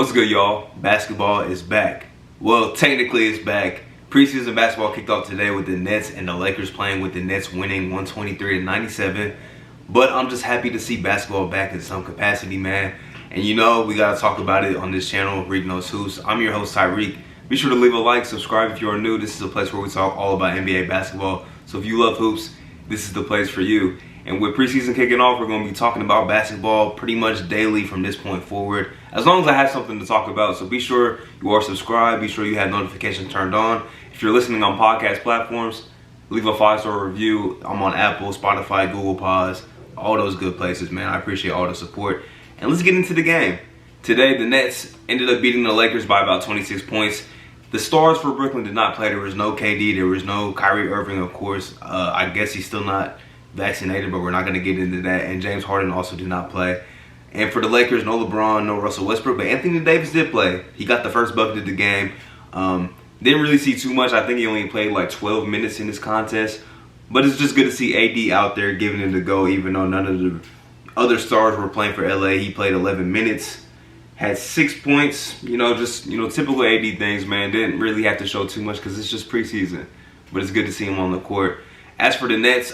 What's good, y'all? Basketball is back. Well, technically it's back. Preseason basketball kicked off today with the Nets and the Lakers playing, with the Nets winning 123-97. But I'm just happy to see basketball back in some capacity, man. And you know, we gotta talk about it on this channel, Reading Those Hoops. I'm your host, Tyreek. Be sure to leave a like, subscribe if you are new. This is a place where we talk all about NBA basketball. So if you love hoops, this is the place for you. And with preseason kicking off, we're going to be talking about basketball pretty much daily from this point forward, as long as I have something to talk about. So be sure you are subscribed. Be sure you have notifications turned on. If you're listening on podcast platforms, leave a 5-star review. I'm on Apple, Spotify, Google Pods, all those good places, man. I appreciate all the support. And let's get into the game. Today, the Nets ended up beating the Lakers by about 26 points. The stars for Brooklyn did not play. There was no KD. There was no Kyrie Irving, of course. I guess he's still not vaccinated, but we're not going to get into that. And James Harden also did not play. And for the Lakers, no LeBron, no Russell Westbrook, but Anthony Davis did play. He got the first bucket of the game. Didn't really see too much. I think he only played like 12 minutes in this contest. But it's just good to see AD out there giving it a go, even though none of the other stars were playing for LA. He played 11 minutes, had 6 points. Just typical AD things, man. Didn't really have to show too much because it's just preseason. But it's good to see him on the court. As for the Nets,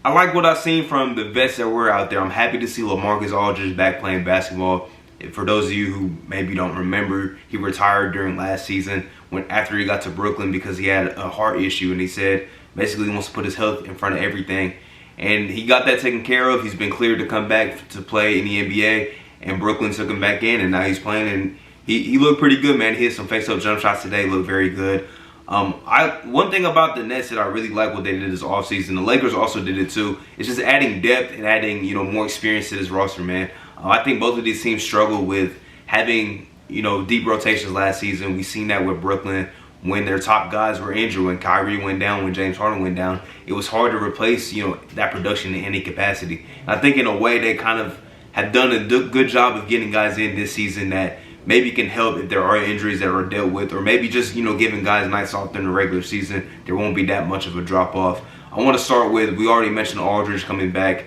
I like what I've seen from the vets that were out there. I'm happy to see LaMarcus Aldridge back playing basketball. For those of you who maybe don't remember, he retired during last season after he got to Brooklyn because he had a heart issue, and he said basically he wants to put his health in front of everything. And he got that taken care of. He's been cleared to come back to play in the NBA, and Brooklyn took him back in, and now he's playing, and he looked pretty good, man. He hit some face-up jump shots today, looked very good. One thing about the Nets that I really like what they did this offseason, the Lakers also did it too, it's just adding depth and adding, more experience to this roster, man. I think both of these teams struggled with having, deep rotations last season. We've seen that with Brooklyn when their top guys were injured, when Kyrie went down, when James Harden went down. It was hard to replace, that production in any capacity. And I think in a way they kind of have done a good job of getting guys in this season that maybe can help if there are injuries that are dealt with, or maybe just, giving guys nights off during the regular season. There won't be that much of a drop-off. I want to start with, we already mentioned Aldridge coming back.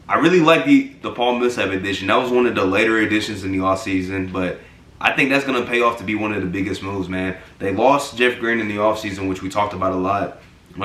I really like the Paul Millsap addition. That was one of the later additions in the offseason, but I think that's going to pay off to be one of the biggest moves, man. They lost Jeff Green in the offseason, which we talked about a lot.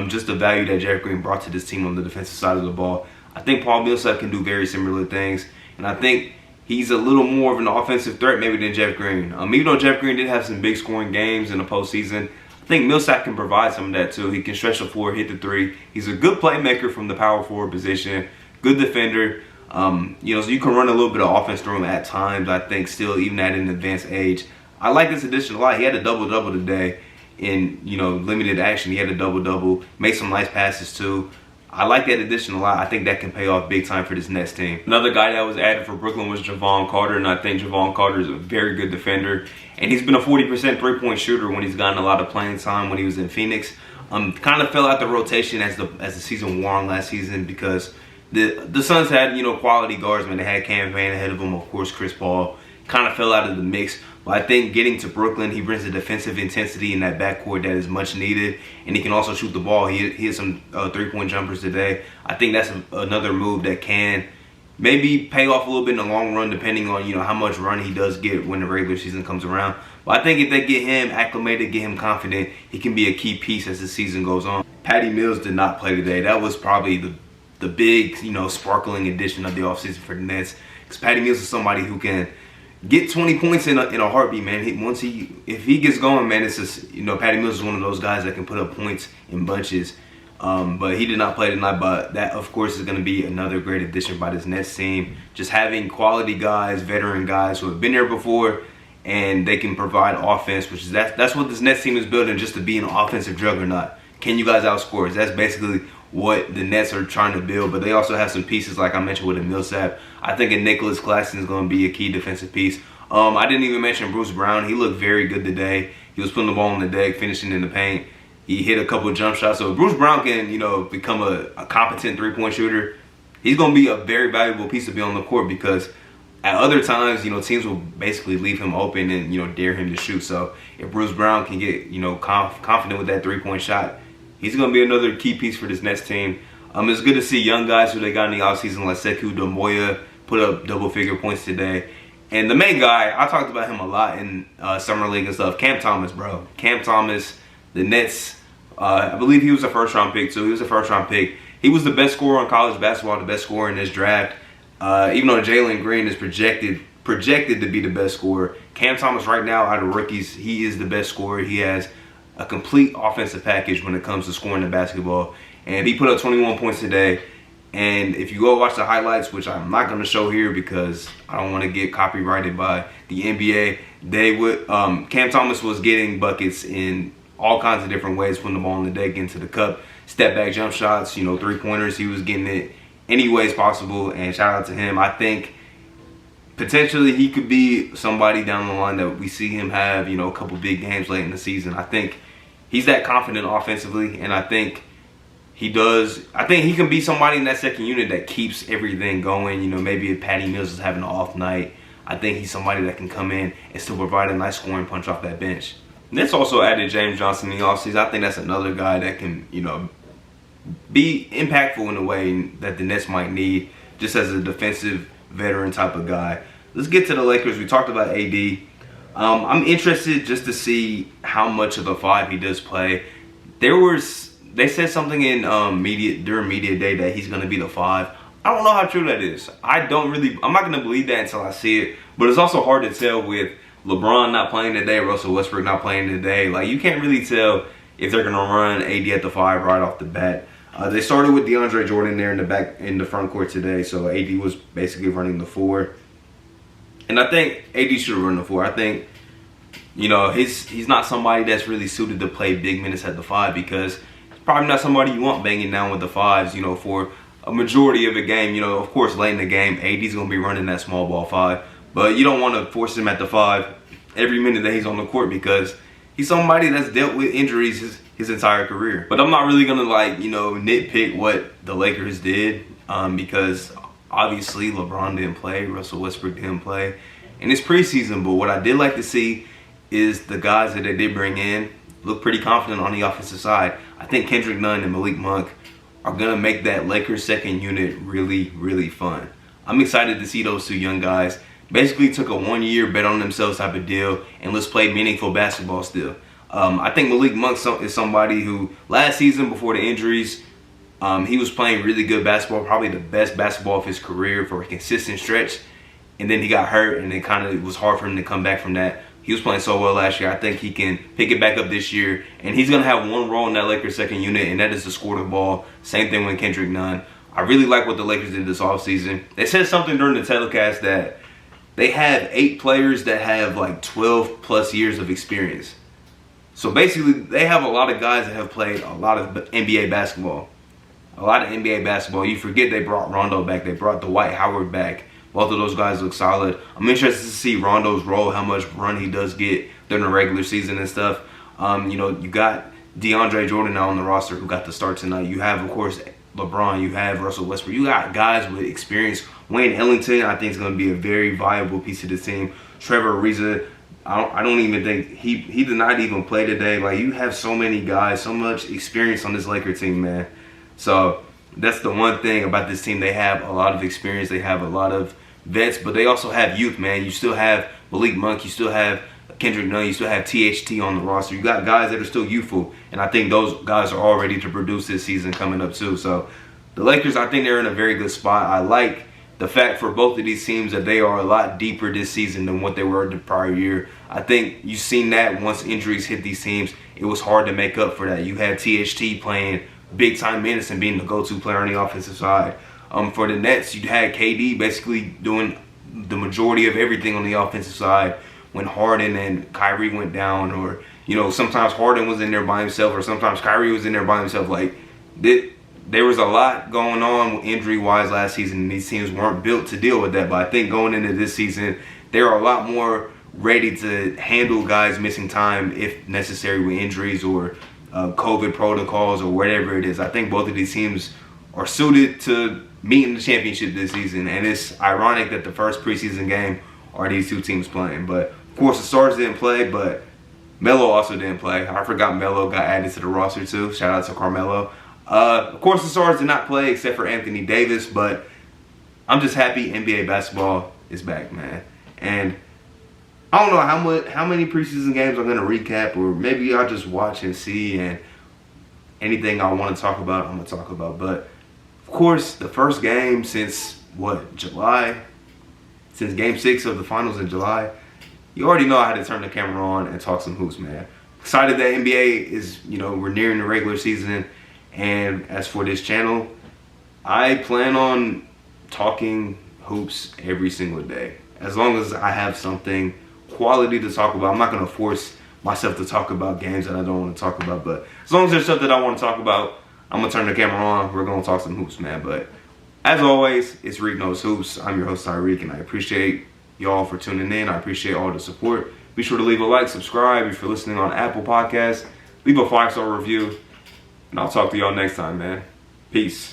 Just the value that Jeff Green brought to this team on the defensive side of the ball. I think Paul Millsap can do very similar things, and I think he's a little more of an offensive threat maybe than Jeff Green. Even though Jeff Green did have some big scoring games in the postseason, I think Millsap can provide some of that too. He can stretch the floor, hit the three. He's a good playmaker from the power forward position, good defender. So you can run a little bit of offense through him at times, I think, still, even at an advanced age. I like this addition a lot. He had a double-double today in, limited action. He had a double-double, made some nice passes too. I like that addition a lot. I think that can pay off big time for this Nets team. Another guy that was added for Brooklyn was Jevon Carter, and I think Jevon Carter is a very good defender. And he's been a 40% three-point shooter when he's gotten a lot of playing time when he was in Phoenix. Kind of fell out the rotation as the season wore on last season because the Suns had, quality guards, man. They had Cam Van ahead of them, of course, Chris Paul. Kind of fell out of the mix. But I think getting to Brooklyn, he brings a defensive intensity in that backcourt that is much needed. And he can also shoot the ball. He hit some three-point jumpers today. I think that's another move that can maybe pay off a little bit in the long run, depending on, how much run he does get when the regular season comes around. But I think if they get him acclimated, get him confident, he can be a key piece as the season goes on. Patty Mills did not play today. That was probably the big, sparkling addition of the offseason for the Nets. Because Patty Mills is somebody who can get 20 points in a heartbeat, man. If he gets going, man, it's just, Patty Mills is one of those guys that can put up points in bunches. But he did not play tonight, but that, of course, is going to be another great addition by this Nets team. Just having quality guys, veteran guys who have been there before, and they can provide offense, which is that's what this Nets team is building, just to be an offensive juggernaut. Can you guys outscore us? That's basically what the Nets are trying to build, but they also have some pieces like I mentioned with a Millsap. I think a Nicholas Claxton is going to be a key defensive piece. I didn't even mention Bruce Brown. He looked very good today. He was putting the ball on the deck, finishing in the paint. He hit a couple of jump shots. So if Bruce Brown can, become a competent three-point shooter, he's going to be a very valuable piece to be on the court because at other times, teams will basically leave him open and, dare him to shoot. So if Bruce Brown can get, confident with that three-point shot, he's going to be another key piece for this Nets team. It's good to see young guys who they got in the offseason like Sekou Doumbouya put up double-figure points today. And the main guy, I talked about him a lot in Summer League and stuff, Cam Thomas, bro. Cam Thomas, the Nets, I believe he was a first-round pick, too. He was a first-round pick. He was the best scorer in college basketball, the best scorer in this draft. Even though Jalen Green is projected to be the best scorer, Cam Thomas right now, out of rookies, he is the best scorer. He has a complete offensive package when it comes to scoring the basketball. And he put up 21 points today. And if you go watch the highlights, which I'm not going to show here because I don't want to get copyrighted by the NBA, Cam Thomas was getting buckets in all kinds of different ways, putting the ball on the deck, into the cup, step back jump shots, three-pointers. He was getting it any ways possible, and shout out to him. I think potentially he could be somebody down the line that we see him have, a couple big games late in the season. I think he's that confident offensively, and I think he can be somebody in that second unit that keeps everything going. Maybe if Patty Mills is having an off night, I think he's somebody that can come in and still provide a nice scoring punch off that bench. Nets also added James Johnson in the offseason. I think that's another guy that can, be impactful in a way that the Nets might need, just as a defensive veteran type of guy. Let's get to the Lakers. We talked about AD. I'm interested just to see how much of the 5 he does play. They said something in during media day that he's going to be the 5. I don't know how true that is. I'm not going to believe that until I see it. But it's also hard to tell with LeBron not playing today, Russell Westbrook not playing today. Like, you can't really tell if they're going to run AD at the 5 right off the bat. They started with DeAndre Jordan there in the front court today, so AD was basically running the 4. And I think AD should have run the 4. I think, he's not somebody that's really suited to play big minutes at the 5 because it's probably not somebody you want banging down with the 5s, for a majority of the game. Of course, late in the game, AD's going to be running that small ball 5. But you don't want to force him at the 5 every minute that he's on the court because he's somebody that's dealt with injuries his entire career. But I'm not really going to, nitpick what the Lakers did because obviously LeBron didn't play, Russell Westbrook didn't play, and it's preseason. But what I did like to see is the guys that they did bring in look pretty confident on the offensive side. I think Kendrick Nunn and Malik Monk are going to make that Lakers second unit really, really fun. I'm excited to see those 2 young guys basically took a 1-year bet on themselves type of deal, and let's play meaningful basketball still. I think Malik Monk is somebody who last season before the injuries, he was playing really good basketball, probably the best basketball of his career for a consistent stretch, and then he got hurt, and it was hard for him to come back from that. He was playing so well last year. I think he can pick it back up this year, and he's going to have one role in that Lakers second unit, and that is to score the ball. Same thing with Kendrick Nunn. I really like what the Lakers did this offseason. They said something during the telecast that they have 8 players that have 12 plus years of experience. So basically, they have a lot of guys that have played a lot of NBA basketball. You forget they brought Rondo back. They brought Dwight Howard back. Both of those guys look solid. I'm interested to see Rondo's role, how much run he does get during the regular season and stuff. You got DeAndre Jordan now on the roster who got the start tonight. You have, of course, LeBron. You have Russell Westbrook. You got guys with experience. Wayne Ellington, I think, is going to be a very viable piece of the team. Trevor Ariza, I don't even think he did not even play today. You have so many guys, so much experience on this Laker team, man. So that's the one thing about this team. They have a lot of experience. They have a lot of vets, but they also have youth, man. You still have Malik Monk. You still have Kendrick Nunn. You still have THT on the roster. You got guys that are still youthful, and I think those guys are all ready to produce this season coming up too. So the Lakers, I think they're in a very good spot. I like the fact for both of these teams that they are a lot deeper this season than what they were the prior year. I think you've seen that once injuries hit these teams, it was hard to make up for that. You had THT playing big-time minutes and being the go-to player on the offensive side. For the Nets, you had KD basically doing the majority of everything on the offensive side when Harden and Kyrie went down, or sometimes Harden was in there by himself, or sometimes Kyrie was in there by himself. There was a lot going on injury-wise last season, and these teams weren't built to deal with that. But I think going into this season, they're a lot more ready to handle guys missing time if necessary with injuries or COVID protocols or whatever it is. I think both of these teams are suited to meet in the championship this season, and it's ironic that the first preseason game are these 2 teams playing. But of course, the stars didn't play, but Melo also didn't play. I forgot Melo got added to the roster too. Shout out to Carmelo. Of course, the stars did not play except for Anthony Davis, but I'm just happy NBA basketball is back, man. And I don't know how many preseason games I'm going to recap, or maybe I'll just watch and see, and anything I want to talk about, I'm going to talk about. But, of course, the first game since, July? Since Game 6 of the finals in July, you already know I had to turn the camera on and talk some hoops, man. Excited that NBA is, we're nearing the regular season. And as for this channel, I plan on talking hoops every single day. As long as I have something quality to talk about. I'm not going to force myself to talk about games that I don't want to talk about. But as long as there's stuff that I want to talk about, I'm going to turn the camera on. We're going to talk some hoops, man. But as always, it's Reek Knows Hoops. I'm your host, Tyreek, and I appreciate y'all for tuning in. I appreciate all the support. Be sure to leave a like, subscribe if you're listening on Apple Podcasts. Leave a 5-star review, and I'll talk to y'all next time, man. Peace.